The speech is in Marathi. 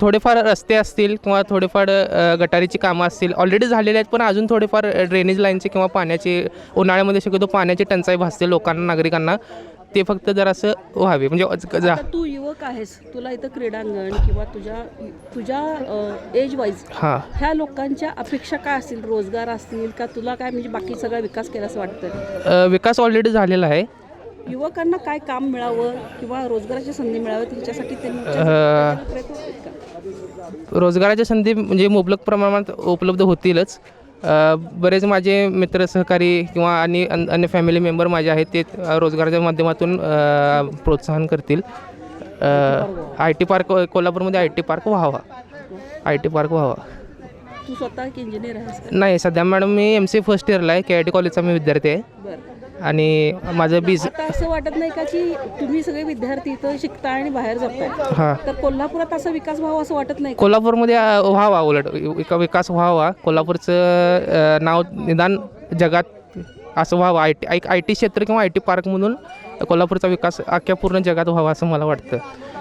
थोडेफार रस्ते असतील किंवा थोडेफार गटारीची कामं असतील ऑलरेडी झालेले आहेत, पण अजून थोडेफार ड्रेनेज लाईनचे किंवा पाण्याची उन्हाळ्यामध्ये शक्यतो पाण्याची टंचाई भासते लोकांना, नागरिकांना. ते फक्त जरासं व्हावे म्हणजे आता तू युवक आहेस, तुला इथं क्रीडांगण किंवा तुझ्या एज वाईज हां. ह्या लोकांच्या अपेक्षा काय असतील? रोजगार असतील का? तुला काय म्हणजे बाकी सगळा विकास केला असं वाटतं? विकास ऑलरेडी झालेला आहे. युवकांना काय काम मिळावं किंवा रोजगाराची संधी मिळावी त्याच्यासाठी त्यांनी प्रयत्न आहेत का? रोजगाराच्या संधी म्हणजे मुबलक प्रमाणात उपलब्ध होतीलच. बरेच माझे मित्र सहकारी किंवा आणि अन्य फॅमिली मेंबर माझे आहेत ते रोजगाराच्या माध्यमातून प्रोत्साहन करतील. IT पार्क कोल्हापूरमध्ये IT पार्क व्हावा. IT पार्क व्हावा. तू स्वतः एक इंजिनियर आहेस का? नाही, सध्या मॅडम मी MCA फर्स्ट इयरला आहे. KIT कॉलेजचा मी विद्यार्थी आहे. बरं. आणि माझं आता असं वाटत नाही का की तुम्ही सगळे विद्यार्थी इथं शिकताय आणि बाहेर जाताय, हां, तर कोल्हापुरात असा विकास व्हावा असं वाटत नाही का? कोल्हापूरमध्ये व्हावा, उलट विकास व्हावा. कोल्हापूरचं नाव निदान जगात असं व्हावं. IT क्षेत्र किंवा IT पार्क म्हणून कोल्हापूरचा विकास अख्ख्या पूर्ण जगात व्हावा असं मला वाटतं.